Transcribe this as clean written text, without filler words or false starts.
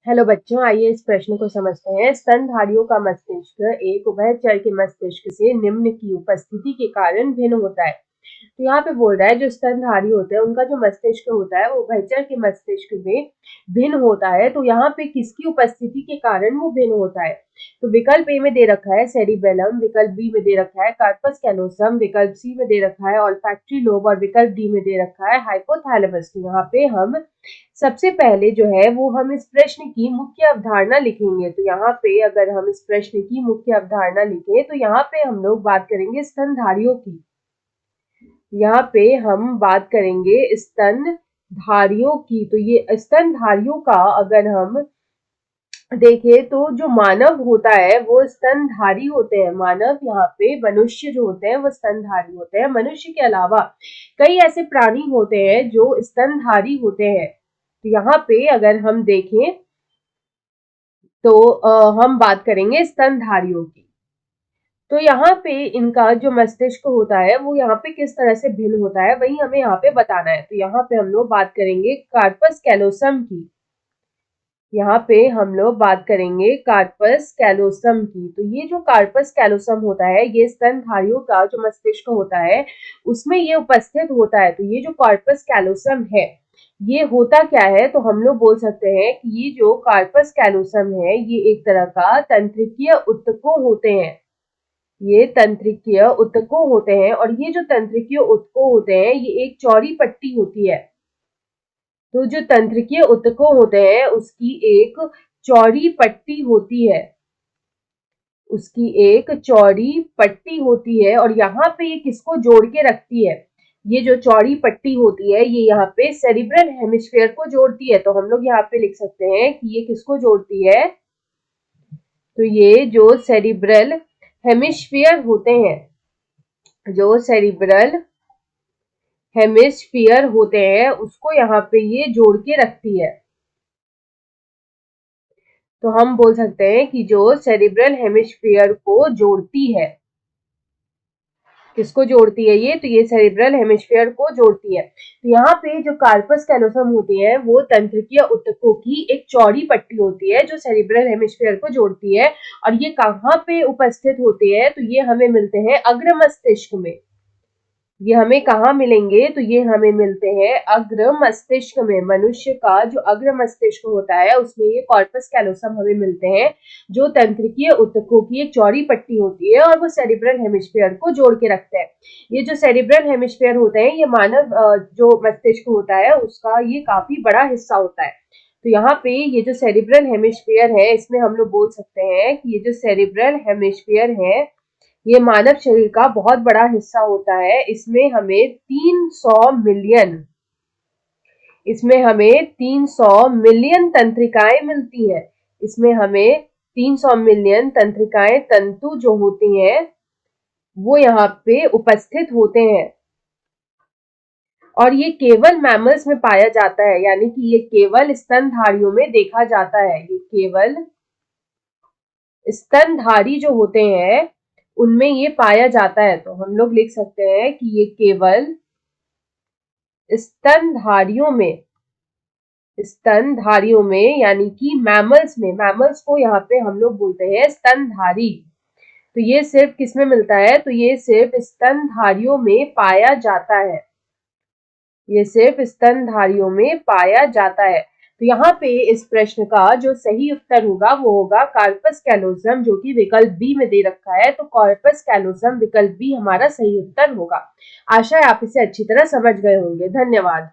Hello बच्चों, आइए इस प्रश्न को समझते हैं। स्तनधारियों का मस्तिष्क एक उभयचर के मस्तिष्क से निम्न की उपस्थिति के कारण भिन्न होता है। तो यहाँ पे बोल रहा है जो स्तनधारी होते हैं उनका जो मस्तिष्क होता है वो उभयचर के मस्तिष्क में भिन्न होता है। तो यहाँ पे किसकी उपस्थिति के कारण वो भिन्न होता है? तो विकल्प ए में दे रखा है सेरिबेलम, विकल्प बी में दे रखा है कार्पस कैलोसम, विकल्प सी में दे रखा है ऑल्फैक्टरी लोब और विकल्प डी में दे रखा है हाइपोथैलेमस। तो यहाँ पे हम सबसे पहले जो है वो हम इस प्रश्न की मुख्य अवधारणा लिखेंगे। तो यहाँ पे अगर हम इस प्रश्न की मुख्य अवधारणा लिखें तो यहाँ पे हम लोग बात करेंगे स्तनधारियों की। यहाँ पे हम बात करेंगे स्तनधारियों की। तो ये स्तनधारियों का अगर हम देखें तो जो मानव होता है वो स्तनधारी होते हैं। मानव यहाँ पे मनुष्य जो होते हैं वो स्तनधारी होते हैं। मनुष्य के अलावा कई ऐसे प्राणी होते हैं जो स्तनधारी होते हैं। तो यहाँ पे अगर हम देखें तो हम बात करेंगे स्तनधारियों की। तो यहाँ पे इनका जो मस्तिष्क होता है वो यहाँ पे किस तरह से भिन्न होता है वही हमें यहाँ पे बताना है। तो यहाँ पे हम लोग बात करेंगे कार्पस कैलोसम की। यहाँ पे हम लोग बात करेंगे कार्पस कैलोसम की। तो ये जो कार्पस कैलोसम होता है ये स्तनधारियों का जो मस्तिष्क होता है उसमें ये उपस्थित होता है। तो ये जो कार्पस कैलोसम है ये होता क्या है? तो हम लोग बोल सकते हैं कि ये जो कार्पस कैलोसम है ये एक तरह का तंत्रिकीय ऊतकों होते हैं। ये तंत्रिकीय ऊतकों होते हैं और ये जो तंत्रिकीय ऊतकों होते हैं ये एक चौड़ी पट्टी होती है। तो जो तंत्रिकीय ऊतकों होते हैं उसकी एक चौड़ी पट्टी होती है, उसकी एक चौड़ी पट्टी होती है और यहाँ पे ये किसको जोड़ के रखती है? ये जो चौड़ी पट्टी होती है ये यहाँ पे सेरिब्रल हेमिस्फीयर को जोड़ती है। तो हम लोग यहाँ पे लिख सकते हैं कि ये किसको जोड़ती है? तो ये जो सेरिब्रल हेमिस्फीयर होते हैं, जो सेरिब्रल हेमिस्फीयर होते हैं उसको यहाँ पे ये जोड़ के रखती है। तो हम बोल सकते हैं कि जो सेरिब्रल हेमिस्फीयर को जोड़ती है, किसको जोड़ती है ये? तो ये सेरिब्रल हेमिस्फीयर को जोड़ती है। तो यहाँ पे जो कार्पस कैलोसम होती है वो तंत्रिकीय ऊतकों की एक चौड़ी पट्टी होती है जो सेरिब्रल हेमिस्फीयर को जोड़ती है। और ये कहाँ पे उपस्थित होती है? तो ये हमें मिलते हैं अग्र मस्तिष्क में। ये हमें कहाँ मिलेंगे? तो ये हमें मिलते हैं अग्र मस्तिष्क में। मनुष्य का जो अग्र मस्तिष्क होता है उसमें ये कॉर्पस कैलोसम हमें मिलते हैं जो तंत्रिकीय ऊतकों की एक चौड़ी पट्टी होती है और वो सेरिब्रल हेमिस्फीयर को जोड़ के रखते हैं। ये जो सेरिब्रल हेमिस्फीयर होते हैं ये मानव जो मस्तिष्क होता है उसका ये काफी बड़ा हिस्सा होता है। तो यहाँ पे ये जो सेरिब्रल हेमिस्फीयर है इसमें हम लोग बोल सकते हैं कि ये जो सेरिब्रल हेमिस्फीयर है ये मानव शरीर का बहुत बड़ा हिस्सा होता है। इसमें हमें 300 मिलियन तंत्रिकाएं मिलती हैं। इसमें हमें 300 मिलियन तंत्रिकाएं, तंतु जो होती हैं वो यहाँ पे उपस्थित होते हैं और ये केवल मैमल्स में पाया जाता है, यानी कि ये केवल स्तनधारियों में देखा जाता है। ये केवल स्तनधारी जो होते हैं उनमें ये पाया जाता है। तो हम लोग लिख सकते हैं कि ये केवल स्तनधारियों में यानी कि मैमल्स को यहाँ पे हम लोग बोलते हैं स्तनधारी। तो ये सिर्फ किसमें मिलता है? तो ये सिर्फ स्तनधारियों में पाया जाता है। ये सिर्फ स्तनधारियों में पाया जाता है। तो यहाँ पे इस प्रश्न का जो सही उत्तर होगा वो होगा कार्पस कैलोसम, जो कि विकल्प बी में दे रखा है। तो कार्पस कैलोसम विकल्प बी हमारा सही उत्तर होगा। आशा है आप इसे अच्छी तरह समझ गए होंगे। धन्यवाद।